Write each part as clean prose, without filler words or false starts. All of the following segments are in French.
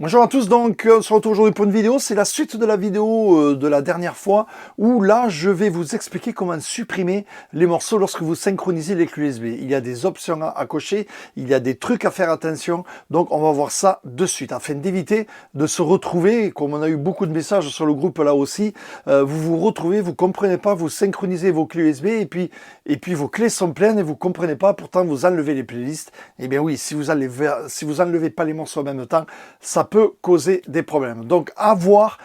Bonjour à tous, donc on se retrouve aujourd'hui pour une vidéo, c'est la suite de la vidéo de la dernière fois où là je vais vous expliquer comment supprimer les morceaux lorsque vous synchronisez les clés USB. Il y a des options à cocher, il y a des trucs à faire attention, donc on va voir ça de suite afin d'éviter de se retrouver, comme on a eu beaucoup de messages sur le groupe là aussi, vous vous retrouvez, vous comprenez pas, vous synchronisez vos clés USB et puis vos clés sont pleines et vous comprenez pas, pourtant vous enlevez les playlists. Eh bien oui, si vous enlevez pas les morceaux en même temps, ça peut causer des problèmes. Donc à voir,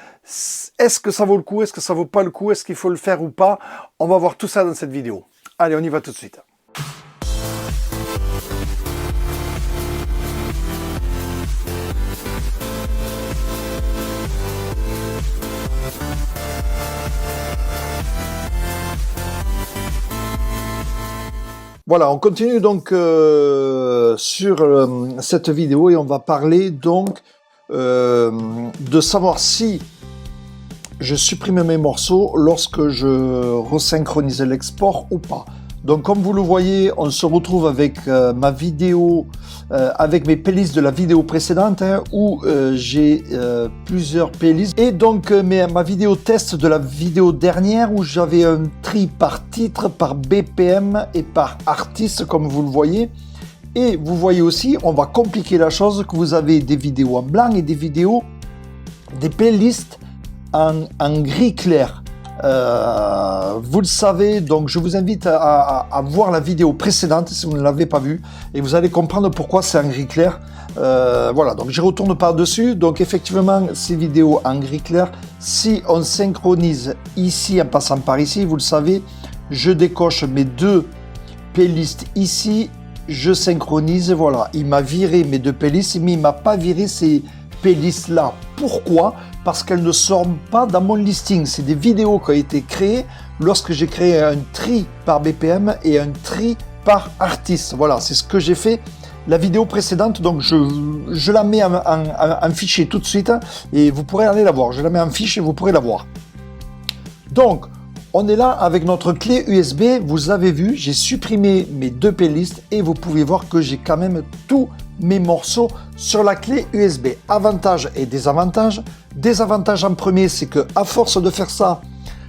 est-ce que ça vaut le coup, est-ce que ça vaut pas le coup, est-ce qu'il faut le faire ou pas? On va voir tout ça dans cette vidéo. Allez, on y va tout de suite. Voilà, on continue donc sur cette vidéo et on va parler donc de savoir si je supprime mes morceaux lorsque je resynchronise l'export ou pas. Donc comme vous le voyez, on se retrouve avec ma vidéo, avec mes playlists de la vidéo précédente où j'ai plusieurs playlists. Et donc ma vidéo test de la vidéo dernière où j'avais un tri par titre, par BPM et par artiste comme vous le voyez. Et vous voyez aussi, on va compliquer la chose, que vous avez des vidéos en blanc et des playlists en gris clair. Vous le savez, donc je vous invite à voir la vidéo précédente si vous ne l'avez pas vue et vous allez comprendre pourquoi c'est en gris clair. Voilà, donc je retourne par-dessus. Donc effectivement, ces vidéos en gris clair, si on synchronise ici en passant par ici, vous le savez, je décoche mes deux playlists ici. Je synchronise, voilà, il m'a viré mes deux playlists, mais il m'a pas viré ces playlists là. Pourquoi? Parce qu'elles ne sont pas dans mon listing. C'est des vidéos qui ont été créées lorsque j'ai créé un tri par BPM et un tri par artiste. Voilà, c'est ce que j'ai fait la vidéo précédente. Donc je la mets en fichier tout de suite et vous pourrez aller la voir. Je la mets en fiche et vous pourrez la voir. Donc, on est là avec notre clé USB, vous avez vu, j'ai supprimé mes deux playlists et vous pouvez voir que j'ai quand même tous mes morceaux sur la clé USB. Avantages et désavantages. Désavantage en premier, c'est que à force de faire ça,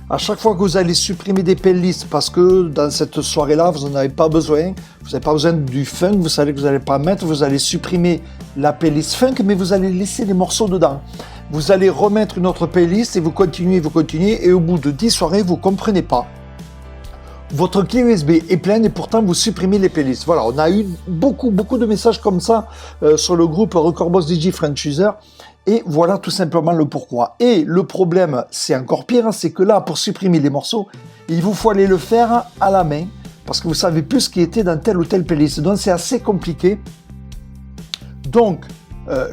à chaque fois que vous allez supprimer des playlists, parce que dans cette soirée-là, vous n'en avez pas besoin, vous n'avez pas besoin du funk, vous savez que vous n'allez pas mettre, vous allez supprimer la playlist funk, mais vous allez laisser les morceaux dedans. Vous allez remettre une autre playlist et vous continuez, et au bout de 10 soirées, vous ne comprenez pas. Votre clé USB est pleine et pourtant vous supprimez les playlists. Voilà, on a eu beaucoup de messages comme ça sur le groupe Record Boss DJ French User. Et voilà tout simplement le pourquoi. Et le problème, c'est encore pire, c'est que là, pour supprimer les morceaux, il vous faut aller le faire à la main parce que vous savez plus ce qui était dans telle ou telle playlist. Donc c'est assez compliqué. Donc,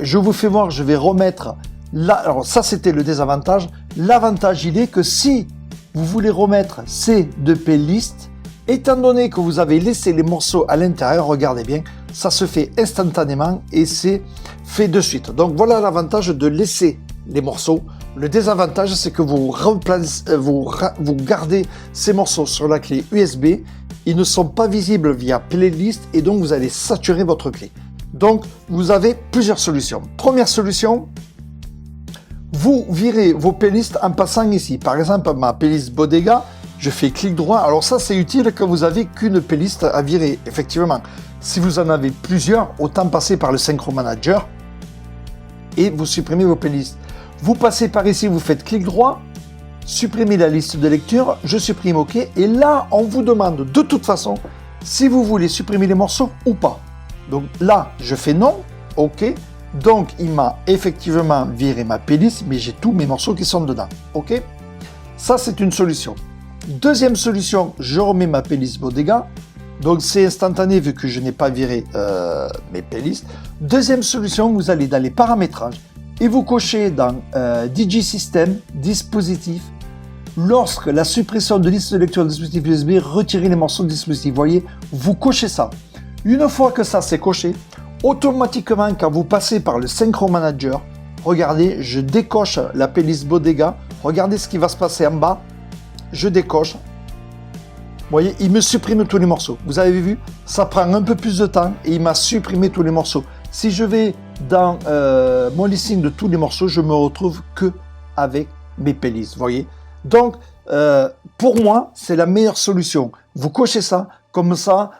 je vous fais voir, je vais remettre là. Alors ça, c'était le désavantage. L'avantage, il est que si vous voulez remettre ces deux playlists, étant donné que vous avez laissé les morceaux à l'intérieur, regardez bien, ça se fait instantanément et c'est fait de suite. Donc voilà l'avantage de laisser les morceaux. Le désavantage, c'est que vous gardez ces morceaux sur la clé USB. Ils ne sont pas visibles via playlist et donc vous allez saturer votre clé. Donc vous avez plusieurs solutions. Première solution, vous virez vos playlists en passant ici. Par exemple, ma playlist Bodega, je fais clic droit. Alors ça, c'est utile quand vous n'avez qu'une playlist à virer. Effectivement, si vous en avez plusieurs, autant passer par le Synchro Manager et vous supprimez vos playlists. Vous passez par ici, vous faites clic droit, supprimez la liste de lecture, je supprime OK. Et là, on vous demande de toute façon si vous voulez supprimer les morceaux ou pas. Donc là, je fais non, OK. Donc, il m'a effectivement viré ma playlist, mais j'ai tous mes morceaux qui sont dedans. OK? Ça, c'est une solution. Deuxième solution, je remets ma playlist Bodega. Donc, c'est instantané vu que je n'ai pas viré mes playlists. Deuxième solution, vous allez dans les paramétrages et vous cochez dans DJ System, dispositif. Lorsque la suppression de liste de lecture de dispositif USB, retirez les morceaux de dispositif. Vous voyez, vous cochez ça. Une fois que ça c'est coché, automatiquement, quand vous passez par le Synchro Manager, regardez, je décoche la playlist Bodega. Regardez ce qui va se passer en bas. Je décoche. Vous voyez, il me supprime tous les morceaux. Vous avez vu, ça prend un peu plus de temps et il m'a supprimé tous les morceaux. Si je vais dans mon listing de tous les morceaux, je me retrouve que avec mes playlists, vous voyez. Donc, pour moi, c'est la meilleure solution. Vous cochez ça, comme ça,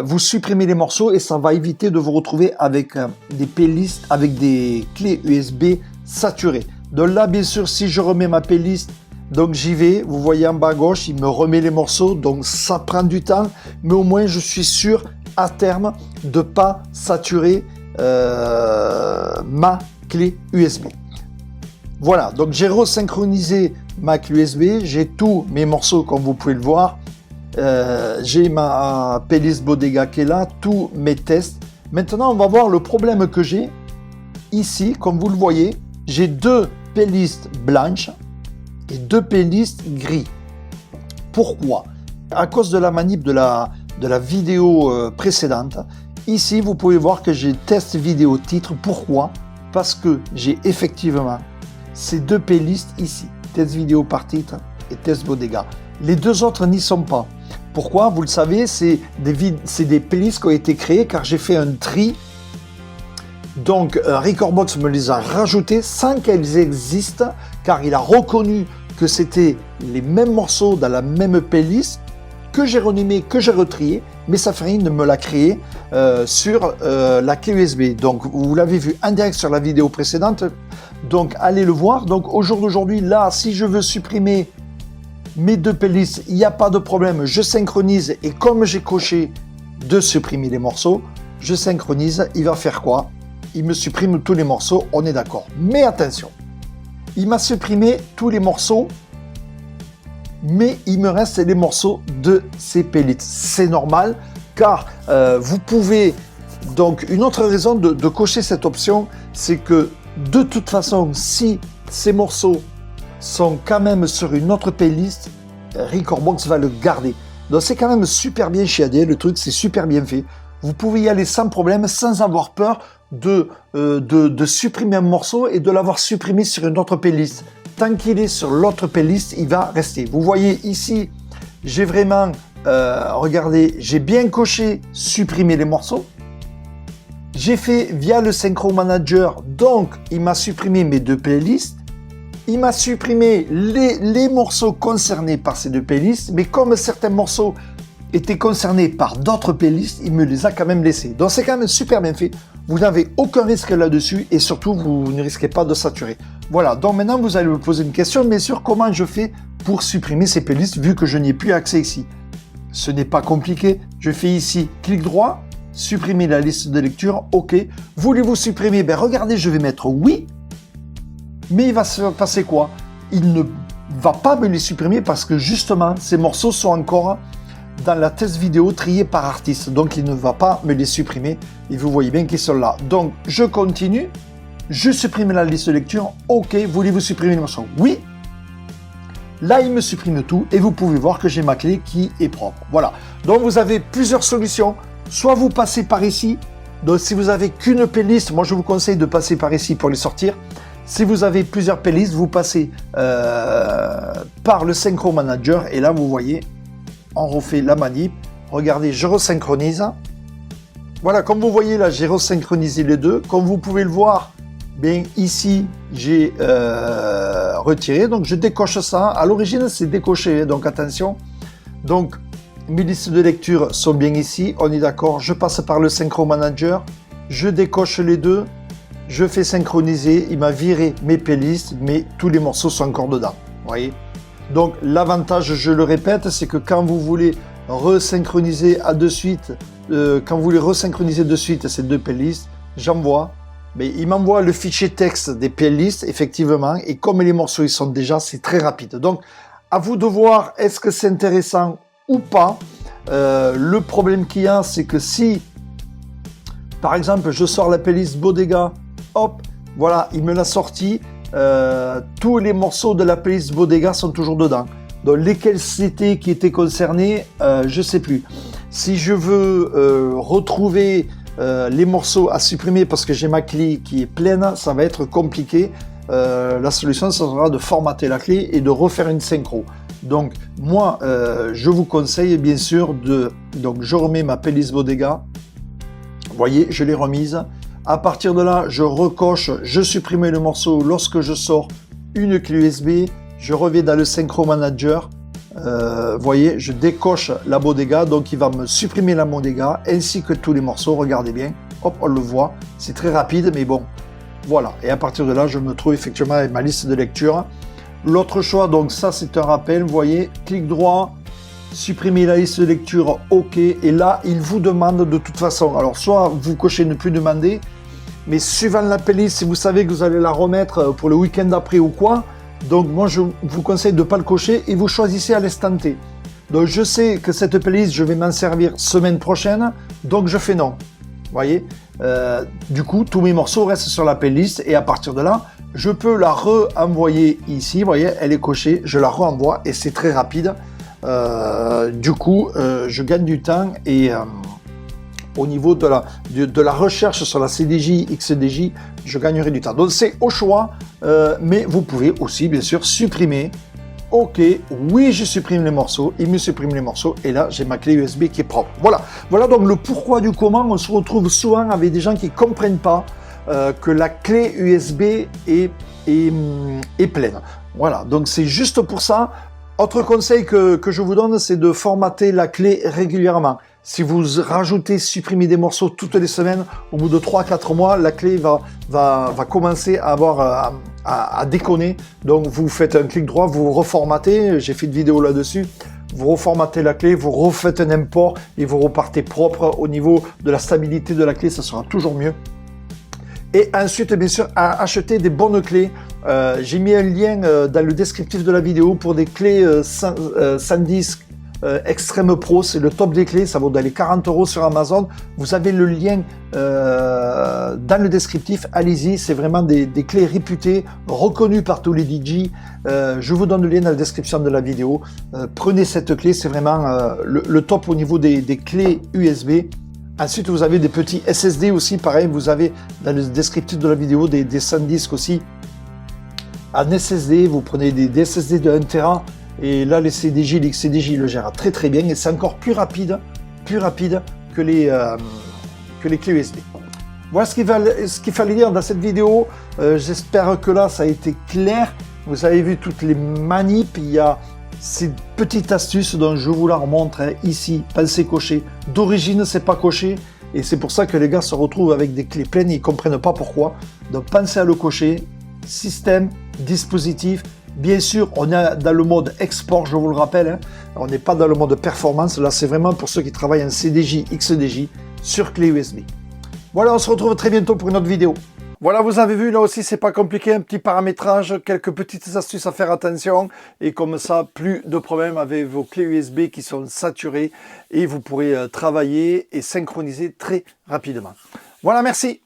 vous supprimez les morceaux et ça va éviter de vous retrouver avec des playlists, avec des clés USB saturées. Donc là, bien sûr, si je remets ma playlist, donc j'y vais, vous voyez en bas à gauche, il me remet les morceaux, donc ça prend du temps, mais au moins je suis sûr à terme de ne pas saturer ma clé USB. Voilà, donc j'ai resynchronisé ma clé USB, j'ai tous mes morceaux comme vous pouvez le voir, j'ai ma playlist Bodega qui est là, tous mes tests. Maintenant, on va voir le problème que j'ai ici, comme vous le voyez, j'ai deux playlists blanches et deux playlists gris. Pourquoi? À cause de la manip de la vidéo précédente, ici vous pouvez voir que j'ai test vidéo titre. Pourquoi? Parce que j'ai effectivement ces deux playlists ici, test vidéo par titre et test Bodega. Les deux autres n'y sont pas. Pourquoi? Vous le savez, c'est des playlists qui ont été créées car j'ai fait un tri. Donc Recordbox me les a rajoutées sans qu'elles existent car il a reconnu que c'était les mêmes morceaux dans la même playlist que j'ai renommé, que j'ai retrié, mais ça fait rien de me la créer sur la clé USB. Donc vous l'avez vu en direct sur la vidéo précédente, donc allez le voir. Donc au jour d'aujourd'hui, là, si je veux supprimer mes deux playlists, il n'y a pas de problème, je synchronise et comme j'ai coché de supprimer les morceaux, je synchronise, il va faire quoi? Il me supprime tous les morceaux, on est d'accord. Mais attention, il m'a supprimé tous les morceaux, mais il me reste les morceaux de ces playlists. C'est normal, car vous pouvez... Donc, une autre raison de cocher cette option, c'est que de toute façon, si ces morceaux sont quand même sur une autre playlist, Recordbox va le garder. Donc, c'est quand même super bien chez ADL, le truc, c'est super bien fait. Vous pouvez y aller sans problème, sans avoir peur de supprimer un morceau et de l'avoir supprimé sur une autre playlist. Tant qu'il est sur l'autre playlist, il va rester. Vous voyez ici, j'ai vraiment, regardez, j'ai bien coché supprimer les morceaux. J'ai fait via le Synchro Manager, donc il m'a supprimé mes deux playlists. Il m'a supprimé les morceaux concernés par ces deux playlists, mais comme certains morceaux étaient concernés par d'autres playlists, il me les a quand même laissés. Donc c'est quand même super bien fait. Vous n'avez aucun risque là-dessus et surtout, vous ne risquez pas de saturer. Voilà, donc maintenant, vous allez me poser une question, bien sûr, comment je fais pour supprimer ces playlists vu que je n'y ai plus accès ici? Ce n'est pas compliqué. Je fais ici, clic droit, supprimer la liste de lecture, OK. Voulez-vous supprimer? Ben regardez, je vais mettre oui. Mais il va se passer quoi? Il ne va pas me les supprimer parce que justement, ces morceaux sont encore dans la test vidéo triée par artiste. Donc, il ne va pas me les supprimer. Et vous voyez bien qu'ils sont là. Donc, je continue. Je supprime la liste de lecture. OK. Voulez-vous supprimer les morceaux? Oui. Là, il me supprime tout. Et vous pouvez voir que j'ai ma clé qui est propre. Voilà. Donc, vous avez plusieurs solutions. Soit vous passez par ici. Donc, si vous n'avez qu'une playlist, moi, je vous conseille de passer par ici pour les sortir. Si vous avez plusieurs playlists, vous passez par le Synchro Manager. Et là, vous voyez, on refait la manip. Regardez, je resynchronise. Voilà, comme vous voyez là, j'ai resynchronisé les deux. Comme vous pouvez le voir, bien ici, j'ai retiré. Donc, je décoche ça. À l'origine, c'est décoché, donc attention. Donc, mes listes de lecture sont bien ici. On est d'accord. Je passe par le Synchro Manager. Je décoche les deux. Je fais synchroniser. Il m'a viré mes playlists, mais tous les morceaux sont encore dedans. Vous voyez? Donc, l'avantage, je le répète, c'est que quand vous voulez resynchroniser de suite, ces deux playlists, j'envoie. Mais il m'envoie le fichier texte des playlists, effectivement, et comme les morceaux ils sont déjà, c'est très rapide. Donc, à vous de voir, est-ce que c'est intéressant ou pas. Le problème qu'il y a, c'est que si, par exemple, je sors la playlist Bodega, hop, voilà, il me l'a sorti. Tous les morceaux de la playlist Bodega sont toujours dedans. Donc lesquels c'était qui étaient concernés, je ne sais plus. Si je veux retrouver les morceaux à supprimer parce que j'ai ma clé qui est pleine, ça va être compliqué. La solution, ça sera de formater la clé et de refaire une synchro. Donc moi, je vous conseille bien sûr donc je remets ma playlist Bodega. Vous voyez, je l'ai remise. À partir de là, je recoche, je supprime le morceau lorsque je sors une clé USB. Je reviens dans le Synchro Manager. Voyez, je décoche la Bodega, donc il va me supprimer la Bodega ainsi que tous les morceaux. Regardez bien, hop, on le voit. C'est très rapide, mais bon, voilà. Et à partir de là, je me trouve effectivement avec ma liste de lecture. L'autre choix, donc ça c'est un rappel, vous voyez, clic droit, supprimer la liste de lecture, OK. Et là, il vous demande de toute façon, alors soit vous cochez ne plus demander, mais suivant la playlist, si vous savez que vous allez la remettre pour le week-end d'après ou quoi, donc moi je vous conseille de ne pas le cocher et vous choisissez à l'instant T. Donc je sais que cette playlist, je vais m'en servir semaine prochaine, donc je fais non. Vous voyez, du coup, tous mes morceaux restent sur la playlist et à partir de là, je peux la re-envoyer ici. Vous voyez, elle est cochée, je la renvoie et c'est très rapide. Du coup, je gagne du temps et au niveau de la recherche sur la CDJ, XDJ, je gagnerai du temps. Donc c'est au choix, mais vous pouvez aussi bien sûr supprimer. OK, oui, je supprime les morceaux, il me supprime les morceaux, et là, j'ai ma clé USB qui est propre. Voilà, voilà donc le pourquoi du comment. On se retrouve souvent avec des gens qui ne comprennent pas que la clé USB est pleine. Voilà, donc c'est juste pour ça. Autre conseil que je vous donne, c'est de formater la clé régulièrement. Si vous rajoutez, supprimez des morceaux toutes les semaines, au bout de 3-4 mois, la clé va commencer à déconner. Donc vous faites un clic droit, vous reformatez, j'ai fait une vidéo là-dessus, vous reformatez la clé, vous refaites un import et vous repartez propre. Au niveau de la stabilité de la clé, ça sera toujours mieux. Et ensuite, bien sûr, à acheter des bonnes clés. J'ai mis un lien dans le descriptif de la vidéo pour des clés SanDisk Extreme Pro. C'est le top des clés, ça vaut dans les 40 € sur Amazon. Vous avez le lien dans le descriptif. Allez-y, c'est vraiment des clés réputées, reconnues par tous les DJ. Je vous donne le lien dans la description de la vidéo. Prenez cette clé, c'est vraiment le top au niveau des clés USB. Ensuite, vous avez des petits SSD aussi, pareil, vous avez dans le descriptif de la vidéo des SanDisk aussi. En SSD, vous prenez des SSD de 1 Tera et là, les CDJ, les XCDJ le gèrent très très bien et c'est encore plus rapide que les clés USB. Voilà ce qu'il fallait dire dans cette vidéo. J'espère que là, ça a été clair. Vous avez vu toutes les manips, il y a ces petites astuces dont je vous la remontre ici, pensez cocher. D'origine, c'est pas coché et c'est pour ça que les gars se retrouvent avec des clés pleines, ils comprennent pas pourquoi. Donc pensez à le cocher. Système, dispositif. Bien sûr, on est dans le mode export, je vous le rappelle. Hein. On n'est pas dans le mode performance. Là, c'est vraiment pour ceux qui travaillent en CDJ, XDJ sur clé USB. Voilà, on se retrouve très bientôt pour une autre vidéo. Voilà, vous avez vu, là aussi, c'est pas compliqué, un petit paramétrage, quelques petites astuces à faire attention. Et comme ça, plus de problèmes avec vos clés USB qui sont saturées. Et vous pourrez travailler et synchroniser très rapidement. Voilà, merci.